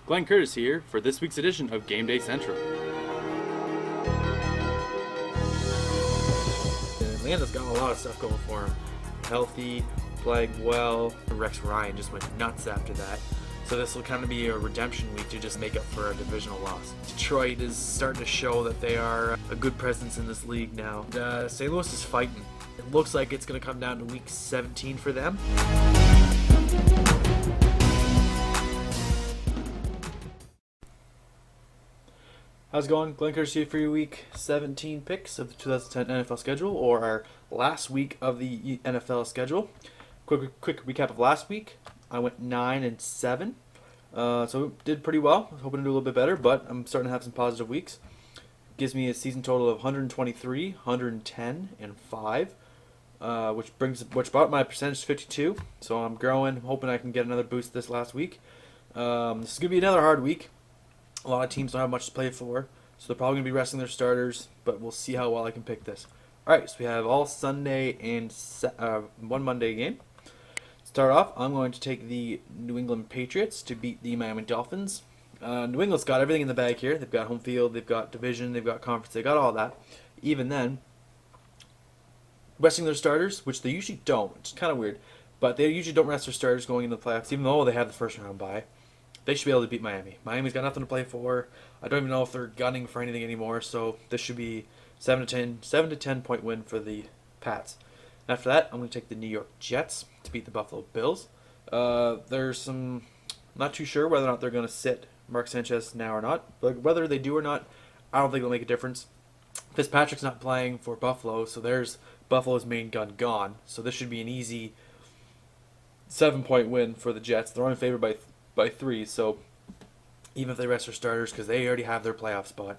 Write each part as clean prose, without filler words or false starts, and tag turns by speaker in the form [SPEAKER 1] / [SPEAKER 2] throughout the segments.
[SPEAKER 1] KingCourtis here for this week's edition of Game Day Central.
[SPEAKER 2] Atlanta's got a lot of stuff going for him. Healthy, playing well. Rex Ryan just went nuts after that. So this will kind of be a redemption week to just make up for a divisional loss. Detroit is starting to show that they are a good presence in this league now. St. Louis is fighting. It looks like it's going to come down to week 17 for them. How's it going? KingCourtis here for your week 17 picks of the 2010 NFL schedule, or our last week of the NFL schedule. Quick recap of last week. I went 9-7, so did pretty well. I was hoping to do a little bit better, but I'm starting to have some positive weeks. Gives me a season total of 123, 110, and 5, which brought my percentage to 52. So I'm growing. I'm hoping I can get another boost this last week. This is gonna be another hard week. A lot of teams don't have much to play for, so they're probably going to be resting their starters, but we'll see how well I can pick this. Alright, so we have all Sunday and one Monday game. To start off, I'm going to take the New England Patriots to beat the Miami Dolphins. New England's got everything in the bag here. They've got home field, they've got division, they've got conference, they've got all that. Even then, resting their starters, which they usually don't, which is kind of weird, but they usually don't rest their starters going into the playoffs, even though they have the first round bye. They should be able to beat Miami. Miami's got nothing to play for. I don't even know if they're gunning for anything anymore, so this should be 7 to 10 point win for the Pats. After that, I'm going to take the New York Jets to beat the Buffalo Bills. Not too sure whether or not they're going to sit Mark Sanchez now or not, but whether they do or not, I don't think it'll make a difference. Fitzpatrick's not playing for Buffalo, so there's Buffalo's main gun gone. So this should be an easy 7-point win for the Jets. They're only favored by 3, so even if they rest their starters, because they already have their playoff spot,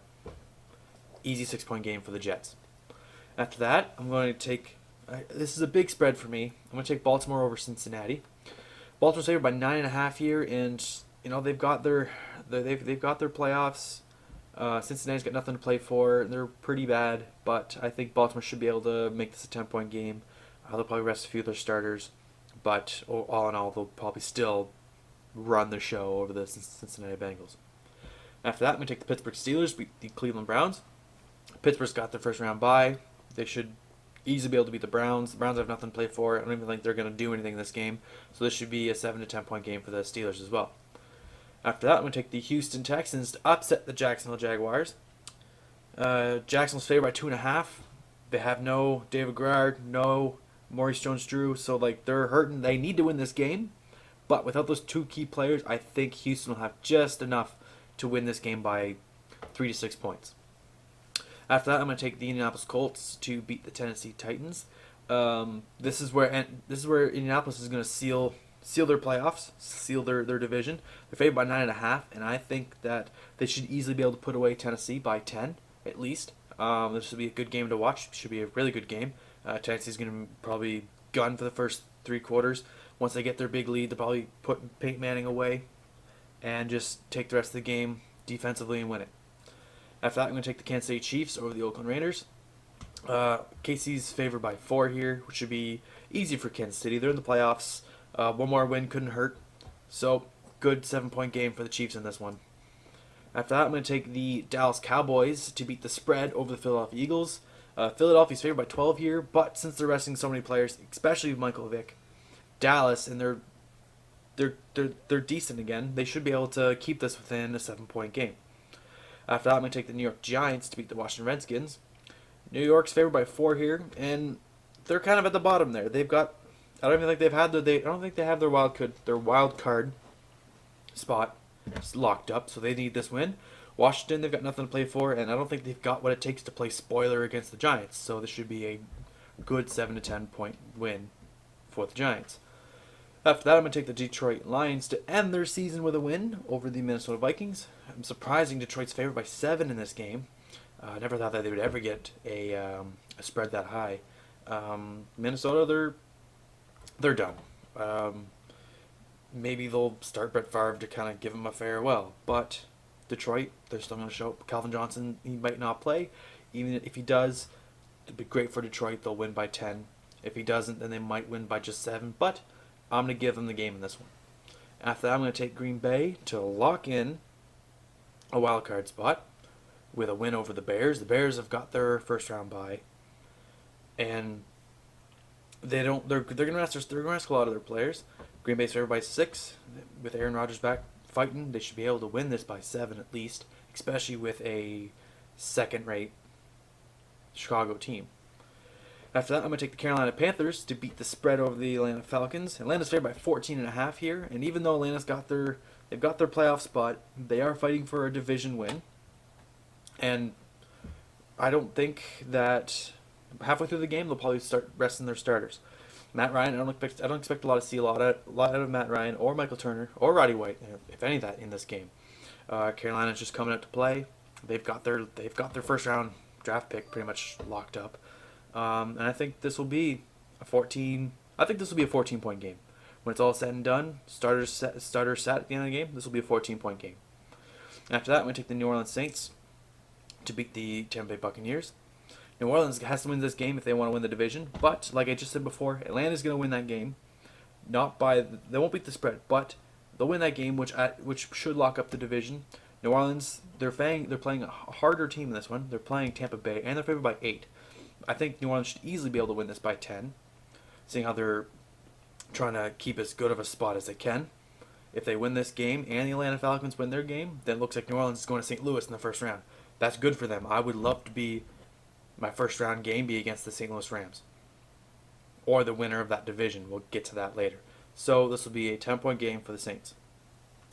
[SPEAKER 2] easy 6-point game for the Jets. After that, I'm going to take, this is a big spread for me, I'm going to take Baltimore over Cincinnati. Baltimore's favored by 9.5 here, and they've got their playoffs. Cincinnati's got nothing to play for. They're pretty bad, but I think Baltimore should be able to make this a 10-point game. They'll probably rest a few of their starters, but all in all, they'll probably still run the show over the Cincinnati Bengals. After that, I'm going to take the Pittsburgh Steelers, beat the Cleveland Browns. Pittsburgh's got their first round bye. They should easily be able to beat the Browns. The Browns have nothing to play for. I don't even think they're going to do anything in this game. So this should be a 7 to 10 point game for the Steelers as well. After that, I'm going to take the Houston Texans to upset the Jacksonville Jaguars. Jacksonville's favored by 2.5. They have no David Garrard, no Maurice Jones-Drew, so they're hurting. They need to win this game. But without those two key players, I think Houston will have just enough to win this game by 3 to 6 points. After that, I'm going to take the Indianapolis Colts to beat the Tennessee Titans. This is where Indianapolis is going to seal their playoffs, seal their division. They're favored by 9.5, and I think that they should easily be able to put away Tennessee by 10 at least. This will be a good game to watch. Should be a really good game. Tennessee's going to probably gun for the first 3 quarters. Once they get their big lead, they'll probably put Peyton Manning away and just take the rest of the game defensively and win it. After that, I'm going to take the Kansas City Chiefs over the Oakland Raiders. KC's favored by 4 here, which should be easy for Kansas City. They're in the playoffs. One more win couldn't hurt. So, good 7-point game for the Chiefs in this one. After that, I'm going to take the Dallas Cowboys to beat the spread over the Philadelphia Eagles. Philadelphia's favored by 12 here, but since they're resting so many players, especially Michael Vick, Dallas, and they're decent again. They should be able to keep this within a 7-point game. After that, I'm going to take the New York Giants to beat the Washington Redskins. New York's favored by 4 here, and they're kind of at the bottom there. They've got, I don't think they have their wild card spot locked up, so they need this win. Washington, they've got nothing to play for, and I don't think they've got what it takes to play spoiler against the Giants. So this should be a good 7 to 10 point win for the Giants. After that, I'm going to take the Detroit Lions to end their season with a win over the Minnesota Vikings. I'm surprising Detroit's favored by 7 in this game. I never thought that they would ever get a spread that high. Minnesota, they're done. Maybe they'll start Brett Favre to kind of give him a farewell. But Detroit, they're still going to show up. Calvin Johnson, he might not play. Even if he does, it'd be great for Detroit. They'll win by 10. If he doesn't, then they might win by just 7. But I'm going to give them the game in this one. After that, I'm going to take Green Bay to lock in a wild card spot with a win over the Bears. The Bears have got their first round bye, and they're going to ask a lot of their players. Green Bay's favored by 6 with Aaron Rodgers back fighting. They should be able to win this by 7 at least, especially with a second-rate Chicago team. After that, I'm going to take the Carolina Panthers to beat the spread over the Atlanta Falcons. Atlanta's favored by 14.5 here, and even though Atlanta's got their playoff spot, they are fighting for a division win. And I don't think that halfway through the game they'll probably start resting their starters. Matt Ryan, I don't expect a lot out of Matt Ryan or Michael Turner or Roddy White, if any of that in this game. Carolina's just coming out to play. They've got their first round draft pick pretty much locked up. And I think this will be a 14-point game. When it's all said and done, starters sat at the end of the game, this will be a 14-point game. After that, I'm going to take the New Orleans Saints to beat the Tampa Bay Buccaneers. New Orleans has to win this game if they want to win the division, but like I just said before, Atlanta's going to win that game. They won't beat the spread, but they'll win that game, which should lock up the division. New Orleans, they're playing a harder team in this one. They're playing Tampa Bay, and they're favored by 8. I think New Orleans should easily be able to win this by 10, seeing how they're trying to keep as good of a spot as they can. If they win this game and the Atlanta Falcons win their game, then it looks like New Orleans is going to St. Louis in the first round. That's good for them. I would love to be my first round game be against the St. Louis Rams or the winner of that division. We'll get to that later. So this will be a 10-point game for the Saints.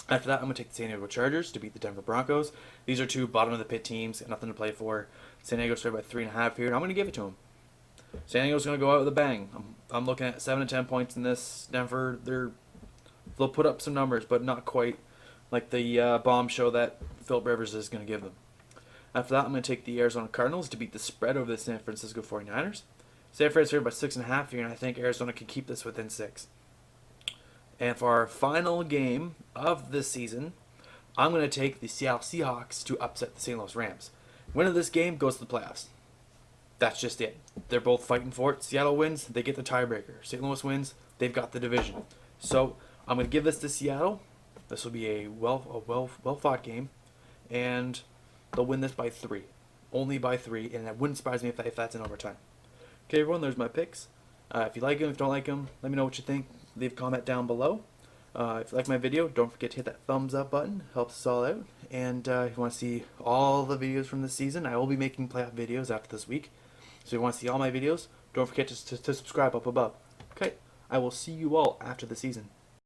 [SPEAKER 2] After that, I'm going to take the San Diego Chargers to beat the Denver Broncos. These are two bottom-of-the-pit teams, got nothing to play for. San Diego's favored by 3.5 here, and I'm going to give it to them. San Diego's going to go out with a bang. I'm looking at 7 to 10 points in this. Denver, they'll put up some numbers, but not quite like the bomb show that Philip Rivers is going to give them. After that, I'm going to take the Arizona Cardinals to beat the spread over the San Francisco 49ers. San Francisco's favored by 6.5 here, and I think Arizona can keep this within 6. And for our final game of this season, I'm going to take the Seattle Seahawks to upset the St. Louis Rams. Winner of this game goes to the playoffs. That's just it. They're both fighting for it. Seattle wins, they get the tiebreaker. St. Louis wins, they've got the division. So I'm going to give this to Seattle. This will be a well fought game, and they'll win this by 3, only by 3, and it wouldn't surprise me if that's in overtime. Okay, everyone, there's my picks. If you like them, if you don't like them, let me know what you think. Leave a comment down below. If you like my video, don't forget to hit that thumbs up button. Helps us all out. And if you want to see all the videos from this season, I will be making playoff videos after this week. So if you want to see all my videos, don't forget to subscribe up above. Okay, I will see you all after the season.